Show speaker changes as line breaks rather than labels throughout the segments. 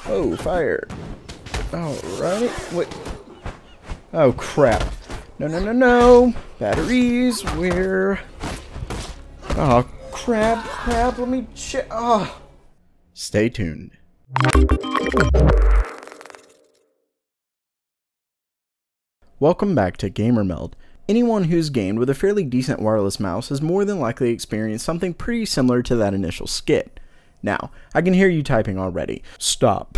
Oh, fire. Alright. Wait. Oh, crap. No, no, no, no. Batteries. Where? Oh, crap. Let me check. Oh. Stay tuned. Welcome back to Gamer Meld. Anyone who's gamed with a fairly decent wireless mouse has more than likely experienced something pretty similar to that initial skit. Now, I can hear you typing already. Stop.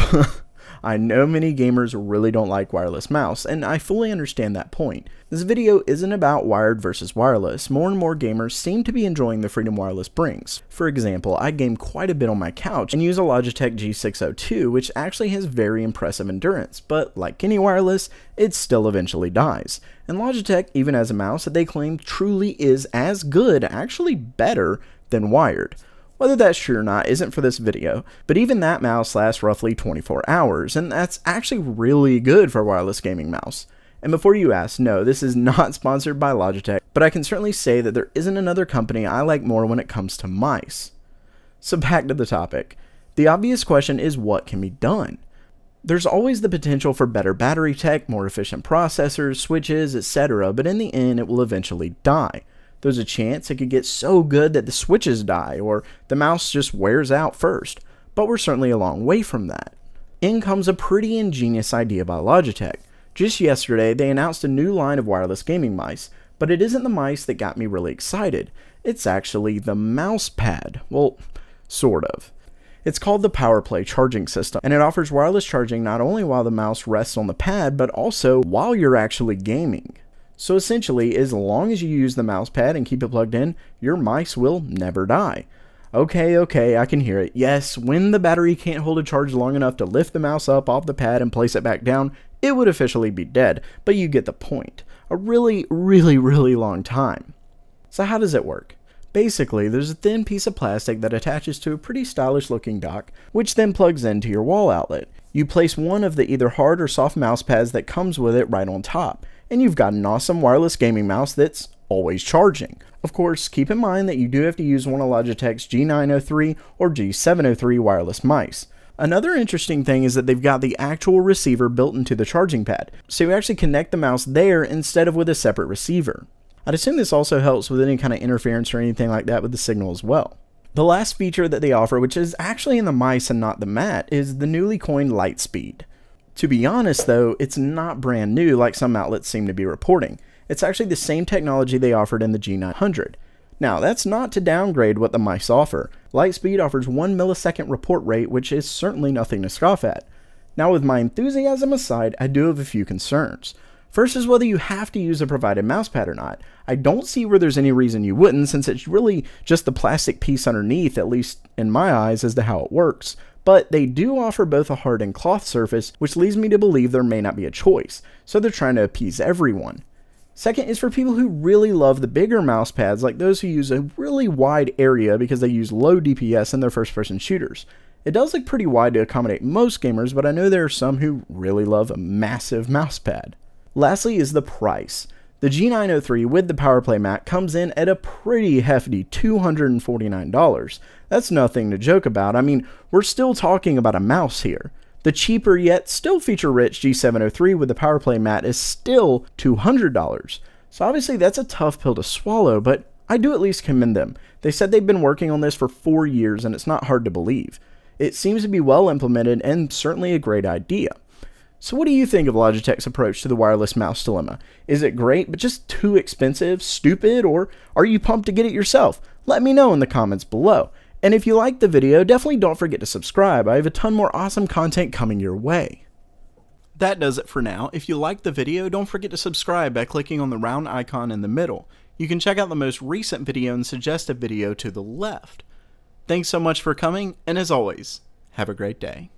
I know many gamers really don't like wireless mouse, and I fully understand that point. This video isn't about wired versus wireless. More and more gamers seem to be enjoying the freedom wireless brings. For example, I game quite a bit on my couch and use a Logitech G602, which actually has very impressive endurance, but like any wireless, it still eventually dies. And Logitech even has a mouse that they claim truly is as good, actually better, than wired. Whether that's true or not isn't for this video, but even that mouse lasts roughly 24 hours, and that's actually really good for a wireless gaming mouse. And before you ask, no, this is not sponsored by Logitech, but I can certainly say that there isn't another company I like more when it comes to mice. So back to the topic. The obvious question is what can be done? There's always the potential for better battery tech, more efficient processors, switches, etc., but in the end it will eventually die. There's a chance it could get so good that the switches die, or the mouse just wears out first, but we're certainly a long way from that. In comes a pretty ingenious idea by Logitech. Just yesterday, they announced a new line of wireless gaming mice, but it isn't the mice that got me really excited. It's actually the mouse pad. Well, sort of. It's called the Powerplay charging system, and it offers wireless charging not only while the mouse rests on the pad, but also while you're actually gaming. So essentially, as long as you use the mouse pad and keep it plugged in, your mice will never die. Okay, I can hear it. Yes, when the battery can't hold a charge long enough to lift the mouse up off the pad and place it back down, it would officially be dead, but you get the point. A really long time. So how does it work? Basically, there's a thin piece of plastic that attaches to a pretty stylish looking dock, which then plugs into your wall outlet. You place one of the either hard or soft mouse pads that comes with it right on top, and you've got an awesome wireless gaming mouse that's always charging. Of course, keep in mind that you do have to use one of Logitech's G903 or G703 wireless mice. Another interesting thing is that they've got the actual receiver built into the charging pad, so you actually connect the mouse there instead of with a separate receiver. I'd assume this also helps with any kind of interference or anything like that with the signal as well. The last feature that they offer, which is actually in the mice and not the mat, is the newly coined light speed. To be honest though, it's not brand new like some outlets seem to be reporting. It's actually the same technology they offered in the G900. Now, that's not to downgrade what the mice offer. Lightspeed offers 1 millisecond report rate, which is certainly nothing to scoff at. Now, with my enthusiasm aside, I do have a few concerns. First is whether you have to use a provided mousepad or not. I don't see where there's any reason you wouldn't, since it's really just the plastic piece underneath, at least in my eyes, as to how it works. But they do offer both a hard and cloth surface, which leads me to believe there may not be a choice, so they're trying to appease everyone. Second is for people who really love the bigger mouse pads, like those who use a really wide area because they use low DPS in their first-person shooters. It does look pretty wide to accommodate most gamers, but I know there are some who really love a massive mouse pad. Lastly is the price. The G903 with the Powerplay mat comes in at a pretty hefty $249. That's nothing to joke about. I mean, we're still talking about a mouse here. The cheaper yet still feature-rich G703 with the Powerplay mat is still $200. So obviously that's a tough pill to swallow, but I do at least commend them. They said they've been working on this for 4 years, and it's not hard to believe. It seems to be well implemented and certainly a great idea. So what do you think of Logitech's approach to the wireless mouse dilemma? Is it great, but just too expensive, stupid, or are you pumped to get it yourself? Let me know in the comments below. And if you liked the video, definitely don't forget to subscribe. I have a ton more awesome content coming your way. That does it for now. If you liked the video, don't forget to subscribe by clicking on the round icon in the middle. You can check out the most recent video and suggest a video to the left. Thanks so much for coming, and as always, have a great day.